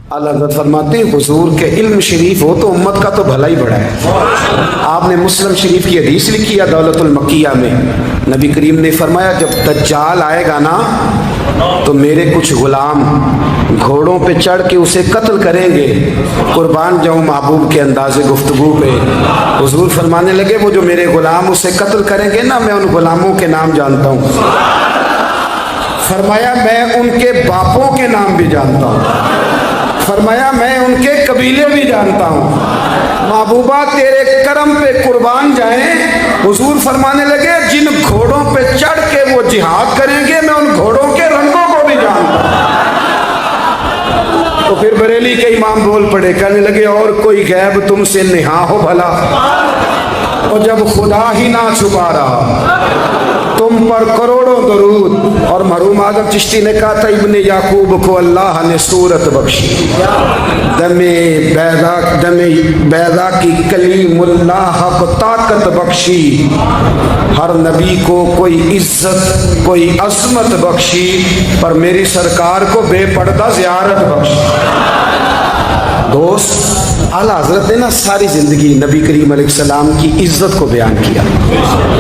आला हज़रत फरमाते हैं हुजूर के इल्म शरीफ हो तो उम्मत का तो भला ही बड़ा है। आपने मुस्लिम शरीफ की हदीस लिखी है दौलतुल मक्किया में, नबी करीम ने फरमाया जब दज्जाल आएगा ना तो मेरे कुछ गुलाम घोड़ों पे चढ़ के उसे कत्ल करेंगे। कुर्बान जाऊं महबूब के अंदाज़े गुफ्तगू पे। हुजूर फरमाने लगे वो जो मेरे गुलाम उसे कत्ल करेंगे ना, मैं उन गुलामों के नाम जानता हूँ। फरमाया मैं उनके बापों के नाम भी जानता हूँ। फरमाया मैं उनके कबीले भी जानता हूँ। महबूबा तेरे करम पे कुर्बान जाएं। हुजूर फरमाने लगे जिन घोड़ों पे चढ़ के वो जिहाद करेंगे मैं उन घोड़ों के रंगों को भी जानता हूँ। तो फिर बरेली के इमाम बोल पड़े, कहने लगे और कोई गैब तुमसे निहा हो भला, और जब खुदा ही ना छुपा रहा तुम पर करोड़ों दरूद। और मरहूम आदम चिश्ती ने कहा था इब्ने याकूब को अल्लाह ने सूरत बख्शी, दमे बैदा की कलीमुल्लाह को ताकत बख्शी, हर नबी को कोई इज्जत कोई अजमत बख्शी, पर मेरी सरकार को बेपर्दा ज़ियारत बख्शी। दोस्त आला हज़रत ने ना सारी ज़िंदगी नबी करीम अलैहिस्सलाम की इज़्ज़त को बयान किया,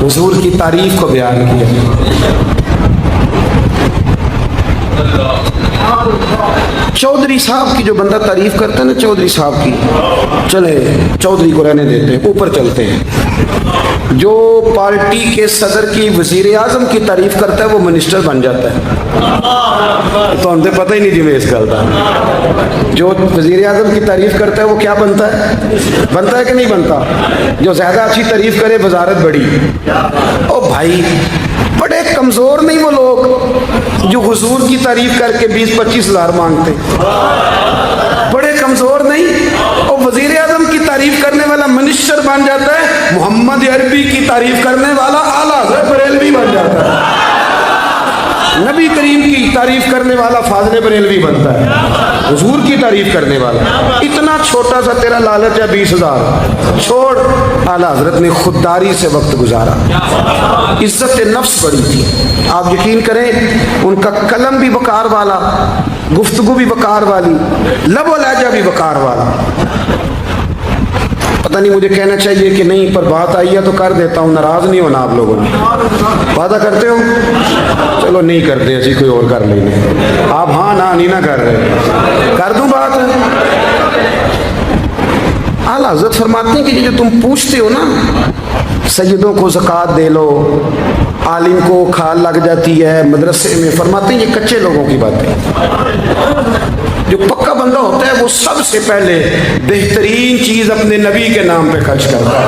हुजूर की तारीफ़ को बयान किया। चौधरी साहब की जो बंदा तारीफ़ करता है ना, चौधरी साहब की, चले चौधरी को रहने देते हैं, ऊपर चलते हैं। जो पार्टी के सदर की वज़ीर आज़म की तारीफ़ करता है वो मिनिस्टर बन जाता है। तो हमसे पता ही नहीं जिम्मे इस गल का। जो वज़ीर आज़म की तारीफ़ करता है वो क्या बनता है कि नहीं बनता? जो ज़्यादा अच्छी तारीफ़ करे वजारत बड़ी। ओ भाई बड़े कमज़ोर नहीं वो लोग जो हुजूर की तारीफ़ करके 20-25 हज़ार मांगते, बड़े कमज़ोर नहीं। और वज़ीर आज़म की तारीफ़ करने वाला मिनिस्टर बन जाता है, मोहम्मद अरबी की तारीफ़ करने वाला आला हज़रत बरेलवी बन जाता है, नबी करीम की तारीफ़ करने वाला फाज़िल बरेलवी बनता है, हुजूर की तारीफ़ करने वाला। इतना छोटा सा तेरा लालच है 20,000 छोड़। आला हज़रत ने खुददारी से वक्त गुजारा, इज़्ज़त नफ्स बड़ी थी। आप यकीन करें उनका कलम भी वकार वाला, गुफ्तगू भी वकार वाली, लबो लहजा भी वकार वाला। पता नहीं मुझे कहना चाहिए कि नहीं, पर बात आई है तो कर देता हूँ। नाराज़ नहीं होना आप लोगों ने, वादा करते हो? चलो नहीं करते, ऐसी कोई और कर लेंगे। आप हाँ ना नहीं ना कर रहे, कर दूँ बात। आला हज़रत फरमाते हैं कि जो तुम पूछते हो ना, सैयदों को ज़कात दे लो, आलिम को खाल लग जाती है मदरसे में, फरमाते हैं ये कच्चे लोगों की बातें। जो पक्का बंदा होता है वो सबसे पहले बेहतरीन चीज़ अपने नबी के नाम पे खर्च करता है।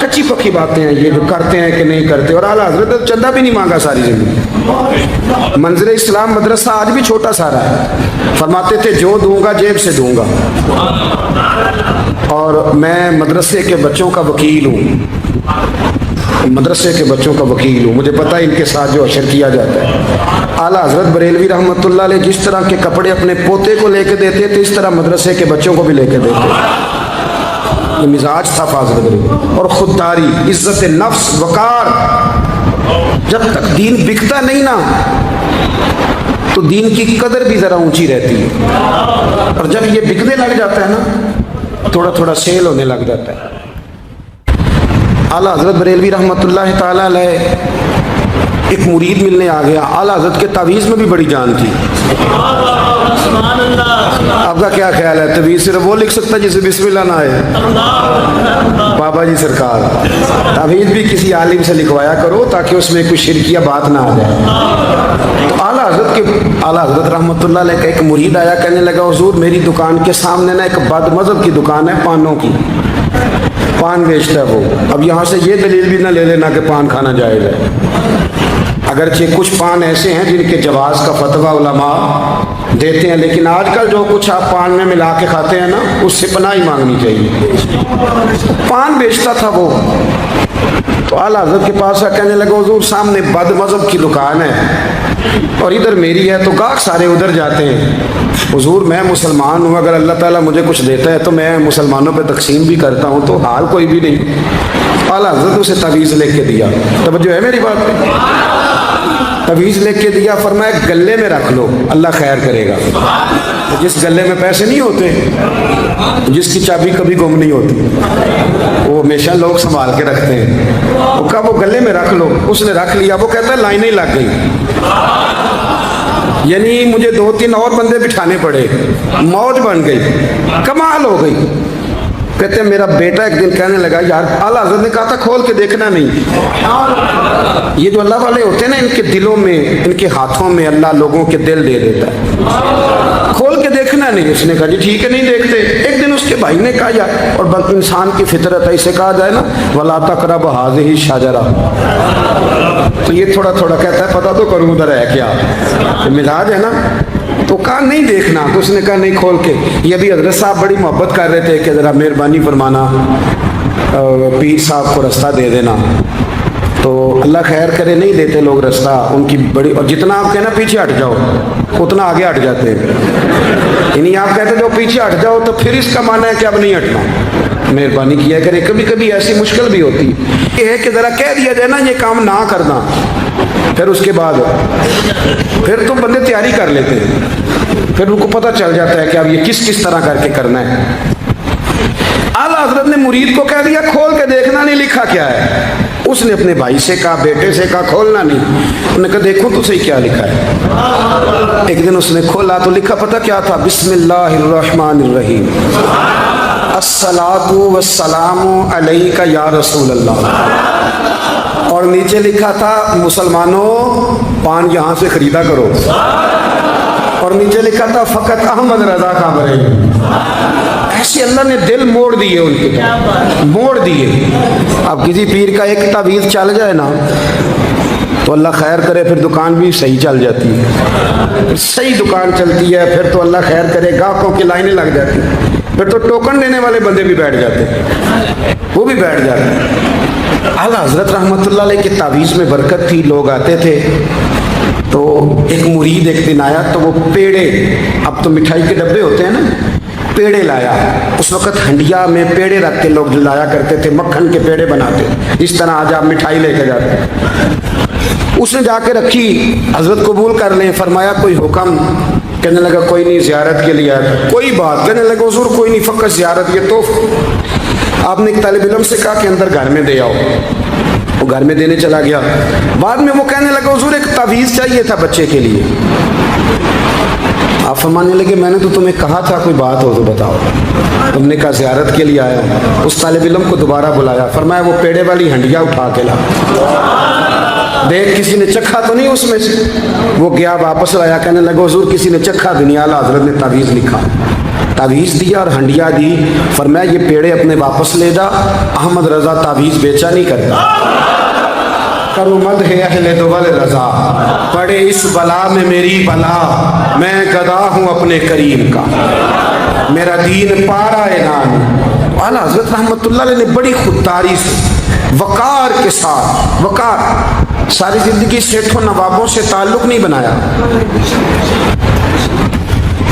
कच्ची पक्की बातें हैं ये जो करते हैं कि नहीं करते। और आला हज़रत चंदा भी नहीं मांगा सारी ज़िंदगी। मंज़िल इस्लाम मदरसा आज भी छोटा सारा है, फरमाते थे जो दूंगा जेब से दूंगा। और मैं मदरसे के बच्चों का वकील हूँ, मदरसे के बच्चों का वकील हूँ, मुझे पता है इनके साथ जो अशर किया जाता है। आला हज़रत बरेलवी रहमतुल्लाह अलैह जिस तरह के कपड़े अपने पोते को लेके देते थे, इस तरह मदरसे के बच्चों को भी लेके देते। ये मिजाज था फाज़िल बरेलवी। और खुददारी, इज़्ज़त नफ्स, वकार। जब तक दीन बिकता नहीं ना तो दीन की कदर भी ज़रा ऊंची रहती है, और जब ये बिकने लग जाता है ना थोड़ा थोड़ा सेल होने लग जाता है। आला हज़रत बरेलवी रहमतुल्लाह ताला अलैह एक मुरीद मिलने आ गया। आला हज़रत के तावीज़ में भी बड़ी जान थी। आपका क्या ख्याल है, तवीज़ सिर्फ वो लिख सकता जिसे बिस्मिल्लाह ना आए? बाबा जी सरकार, तावीज़ भी किसी आलिम से लिखवाया करो ताकि उसमें कोई शिरकिया बात ना आ जाए। तो आला हज़रत रहमतुल्लाह अलैह का एक मुरीद आया, कहने लगा हुजूर मेरी दुकान के सामने ना एक बदमज़हब की दुकान है, पानों की, पान बेचता है वो। अब यहाँ से ये दलील भी ना ले लेना कि पान खाना जायज़ है, अगरचे कुछ पान ऐसे हैं जिनके जवाज़ का फतवा उलमा देते हैं, लेकिन आजकल जो कुछ आप पान में मिला के खाते हैं ना उससे पनाही मांगनी चाहिए। पान बेचता था वो। तो आला हज़रत के पास कहने लगा हुजूर सामने बदमज़हब की दुकान है और इधर मेरी है, तो गाहक सारे उधर जाते हैं। हुजूर मैं मुसलमान हूँ, अगर अल्लाह ताला मुझे कुछ देता है तो मैं मुसलमानों पे तकसीम भी करता हूँ, तो हाल कोई भी नहीं। आला हज़रत उसे तावीज़ लेके दिया। तवज्जो है मेरी बात पे? तवीज़ लिख के दिया, फरमाया गले में रख लो, अल्लाह खैर करेगा। जिस गले में पैसे नहीं होते, जिसकी चाबी कभी गुम नहीं होती, वो हमेशा लोग संभाल के रखते हैं, वो कहा वो गले में रख लो। उसने रख लिया। वो कहता है लाइनें लग गई, यानी मुझे 2-3 और बंदे बिठाने पड़े, मौज बन गई, कमाल हो गई। कहते हैं मेरा बेटा एक दिन कहने लगा, यार आला हज़रत ने कहा था खोल के देखना नहीं। ये जो अल्लाह वाले होते हैं ना, इनके दिलों में, इनके हाथों में अल्लाह लोगों के दिल दे देता है, खोल के देखना नहीं। उसने कहा जी ठीक है, नहीं देखते। एक दिन उसके भाई ने कहा यार, और बल्कि इंसान की फितरत है, इसे कहा जाए ना वला तक़रब हाज़िही शजरा, तो ये थोड़ा थोड़ा कहता है पता तो करूँ उधर है क्या, तो मिजाज है ना। तो कहा नहीं देखना, तो उसने कहा नहीं खोल के। ये भी हजरत साहब बड़ी मोहब्बत कर रहे थे कि ज़रा मेहरबानी फरमाना, पीर साहब को रास्ता दे देना। तो अल्लाह खैर करे, नहीं देते लोग रास्ता, उनकी बड़ी, और जितना आप कहना पीछे हट जाओ उतना आगे हट जाते हैं। यानी आप कहते जो पीछे हट जाओ तो फिर इसका माना है कि अब नहीं हटना। मेहरबानी किया करे, कभी कभी ऐसी मुश्किल भी होती है कि ज़रा कह दिया जाए ना ये काम ना करना, फिर उसके बाद फिर तो बंदे तैयारी कर लेते हैं, फिर उनको पता चल जाता है कि अब ये किस किस तरह करके करना है। आला हजरत ने मुरीद को कह दिया खोल के देखना नहीं, लिखा क्या है। उसने अपने भाई से कहा, बेटे से कहा खोलना नहीं। उन्होंने कहा देखो तो सही क्या लिखा है। एक दिन उसने खोला तो लिखा पता क्या था, बिस्मिल्लाहिर्रहमानिर्रहीम, अस्सलातु वस्सलामु अलैका या रसूल अल्लाह। और नीचे लिखा था मुसलमानों पान यहाँ से खरीदा करो। और नीचे लिखा था फ़कत अहमद रजा का बरे। ऐसे अल्लाह ने दिल मोड़ दिए उनके, मोड़ दिए। अब किसी पीर का एक तावीज़ चल जाए ना तो अल्लाह खैर करे, फिर दुकान भी सही चल जाती है, फिर सही दुकान चलती है, फिर तो अल्लाह खैर करे गाहकों की लाइनें लग जाती हैं, फिर तो टोकन देने वाले बंदे भी बैठ जाते हैं, वो भी बैठ जाते हैं। आला हज़रत रहमतुल्लाह अलैह की तावीज़ में बरकत थी, लोग आते थे। तो एक मुरीद एक दिन आया तो वो पेड़े, अब तो मिठाई के डब्बे होते हैं ना, पेड़े लाया। उस वक़्त हंडिया में पेड़े रख के लोग लाया करते थे, मक्खन के पेड़े बनाते, इस तरह आज आप मिठाई लेके जाते। उसने जाके रखी, हज़रत कबूल कर लें, फरमाया कोई हुक्म। कहने लगा कोई नहीं, ज़ियारत के लिए आया। कोई बात, कहने लगा हुज़ूर कोई नहीं, फ़कत ज़ियारत। ये तो आपने एक तालिब इल्म से कहा कि अंदर घर में दे आओ, वो घर में देने चला गया। बाद में वो कहने लगा हुज़ूर एक तावीज़ चाहिए था बच्चे के लिए। आप फरमाने लगे मैंने तो तुम्हें कहा था कोई बात हो तो बताओ। तुमने कहा ज़ियारत के लिए आया। उस तालिब इल्म को दोबारा बुलाया, फरमाया वो पेड़े वाली हंडिया उठा के ला, देख किसी ने चखा तो नहीं उसमें से। वो गया वापस लाया, कहने लगा हुज़ूर किसी ने चखा भी नहीं। आला हज़रत ने तावीज़ लिखा, तावीज़ दिया और हंडिया दी। फरमाया ये पेड़े अपने वापस ले जा, अहमद रज़ा तावीज़ बेचा नहीं करता। करो मद है अहले दुवल रज़ा, पड़े इस बला में मेरी बला, मैं गदा हूँ अपने करीम का, मेरा दीन पारा नाम। आला हज़रत रहमतुल्लाह अलैह ने बड़ी खुददारी से, वक़ार के साथ, वक़ार, सारी ज़िंदगी सेठों नवाबों से ताल्लुक़ नहीं बनाया।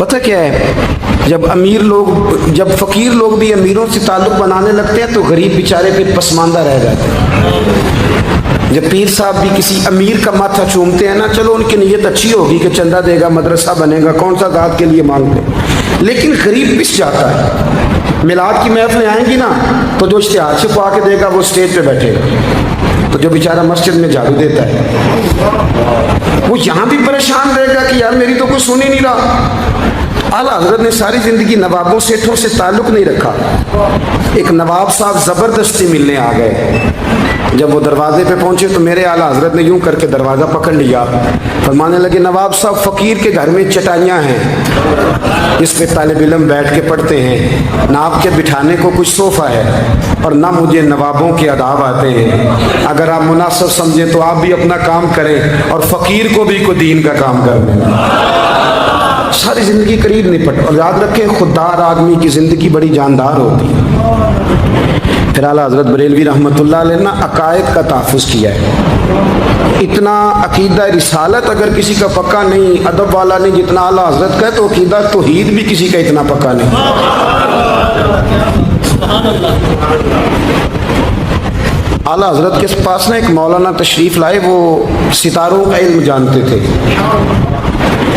पता क्या है, जब अमीर लोग, जब फ़कीर लोग भी अमीरों से ताल्लुक़ बनाने लगते हैं तो गरीब बेचारे फिर पसमानदा रह जाते हैं। जब पीर साहब भी किसी अमीर का माथा चूमते हैं ना, चलो उनकी नीयत अच्छी होगी कि चंदा देगा, मदरसा बनेगा, कौन सा दाद के लिए मांगते हैं, लेकिन गरीब पिस जाता है। मिलाद की महफिलें आएंगी ना तो जो इश्तिहार छुपा के देगा वो स्टेज पे बैठेगा, तो जो बेचारा मस्जिद में झाड़ू देता है वो यहाँ भी परेशान रहेगा कि यार मेरी तो कोई सुन ही नहीं रहा। आला हज़रत ने सारी ज़िंदगी नवाबों सेठों से ताल्लुक़ नहीं रखा। एक नवाब साहब ज़बरदस्ती मिलने आ गए। जब वो दरवाजे पे पहुंचे तो मेरे आला हज़रत ने यूं करके दरवाज़ा पकड़ लिया, फरमाने लगे नवाब साहब फ़कीर के घर में चटाइयाँ हैं, इस पे तालिब इल्म बैठ के पढ़ते हैं, ना आपके बिठाने को कुछ सोफ़ा है और ना मुझे नवाबों के आदाब आते हैं। अगर आप मुनासिब समझें तो आप भी अपना काम करें और फ़कीर को भी कोई दीन का काम कर दें। सारी ज़िंदगी करीब निपट। और याद रखें खुददार आदमी की ज़िंदगी बड़ी जानदार होती है। फिर आला हज़रत बरेलवी रहमतुल्लाह अलैह ने अकायद का तहफ़्फ़ुज़ किया है। इतना अकीदा रिसालत अगर किसी का पक्का नहीं, अदब वाला नहीं जितना आला हज़रत का है, तो अकीदा तौहीद भी किसी का इतना पक्का नहीं। आला हजरत के पास ना एक मौलाना तशरीफ़ लाए, वो सितारों का इल्म जानते थे।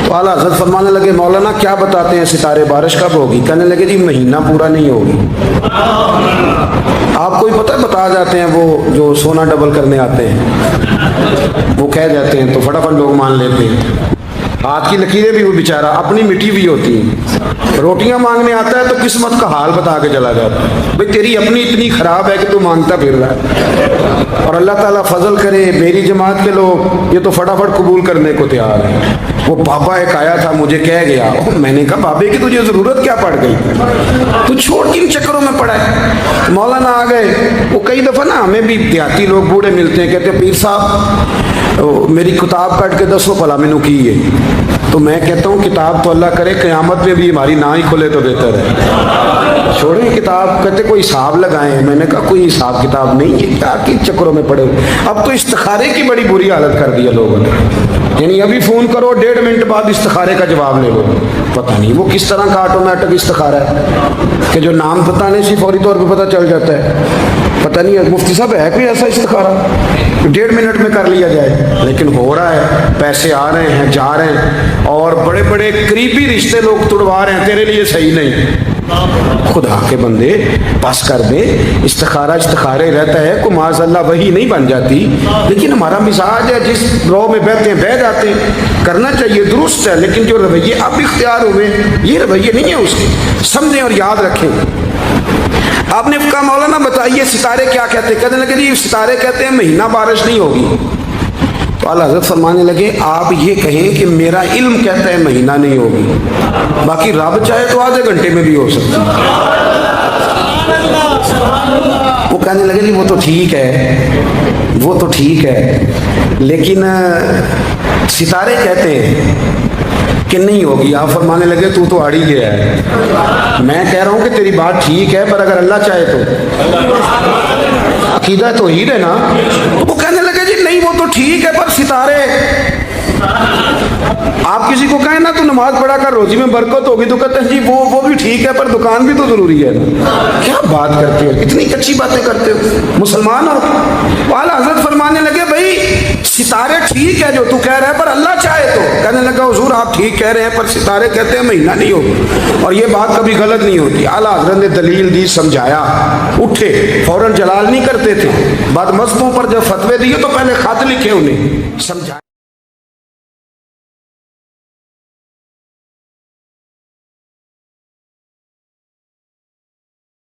तो आला हजरत फरमाने लगे, मौलाना क्या बताते हैं सितारे, बारिश कब होगी? कहने लगे जी महीना पूरा नहीं होगी। आपको ही पता है, बता जाते हैं वो जो सोना डबल करने आते हैं, वो कह जाते हैं तो फटाफट लोग मान लेते हैं। हाथ की लकीरें भी वो बेचारा अपनी मिट्टी भी होती हैं। रोटियां मांगने आता है तो किस्मत का हाल बता के चला जाता है, भाई तेरी अपनी इतनी खराब है कि तू मांगता फिर रहा है, और अल्लाह ताला फजल करे मेरी जमात के लोग ये तो फटाफट कबूल करने को तैयार है। वो बाबा एक आया था, मुझे कह गया, मैंने कहा बाबे की तुझे ज़रूरत क्या पड़ गई, तू छोड़ किन चक्करों में पड़ा है। मौलाना आ गए। वो कई दफ़ा ना हमें भी देहाती लोग बूढ़े मिलते हैं, कहते हैं पीर साहब मेरी किताब काट के दसो भला मैनू की है। तो मैं कहता हूँ किताब तो अल्लाह करे क़यामत में भी हमारी ना ही खुले तो बेहतर है, छोड़ें किताब। कहते कोई हिसाब लगाएं। मैंने कहा कोई हिसाब किताब नहीं है, क्या किन चक्करों में पड़े। अब तो इस्तिखारे की बड़ी बुरी हालत कर दी है लोगों ने, यानी अभी फ़ोन करो 1.5 मिनट बाद इस्तिखारे का जवाब ले लो। पता नहीं वो किस तरह का ऑटोमेटिक इस्तिखारा है कि जो नाम बताने से फौरी तौर पर पता चल जाता है। पता नहीं मुफ्ती साहब है कोई ऐसा इस्तिखारा 1.5 मिनट में कर लिया जाए, लेकिन हो रहा है। पैसे आ रहे हैं, जा रहे हैं, और बड़े बड़े करीबी रिश्ते लोग तुड़वा रहे हैं, तेरे लिए सही नहीं। खुदा के बंदे बस कर दे। इस्तिखारे रहता है को माज़अल्लाह वही नहीं बन जाती, लेकिन हमारा मिजाज है जिस रो में बैठते हैं बह जाते हैं। करना चाहिए, दुरुस्त है, लेकिन जो रवैये अब इख्तियार हुए ये रवैये नहीं है उसके, समझें और याद रखें। आपने कहा मौलाना बताइए सितारे क्या कहते हैं? कहने लगे जी सितारे कहते हैं महीना बारिश नहीं होगी। तो आला हज़रत फरमाने लगे आप ये कहें कि मेरा इल्म कहता है महीना नहीं होगी, बाकी रब चाहे तो आधे घंटे में भी हो सकती है। वो कहने लगे जी वो तो ठीक है, वो तो ठीक है, लेकिन सितारे कहते हैं कि नहीं होगी। आप फरमाने लगे तू तो आड़ी गया है। मैं कह रहा हूं कि तेरी बात ठीक है, पर अगर अल्लाह चाहे तो अकीदा तो ही है ना। वो कहने लगे जी नहीं वो तो ठीक है, पर सितारे, आप किसी को कहें ना तू नमाज पढ़ा कर रोजी में बरकत होगी, तो कहते हैं जी वो भी ठीक है, पर दुकान भी तो जरूरी है ना। क्या बात करते हो, इतनी अच्छी बातें करते हो, मुसलमान हो। आला हज़रत फरमाने लगे भाई सितारे ठीक है जो तू कह रहा है, पर अल्लाह चाहे तो। कहने लगा हुजूर आप ठीक कह रहे हैं, पर सितारे कहते हैं महीना नहीं होगा, और ये बात कभी गलत नहीं होती। आला हज़रत ने दलील दी, समझाया, उठे, फौरन जलाल नहीं करते थे। बाद मज़हबों पर जब फतवे दिए तो पहले खत लिखे, उन्हें समझाया।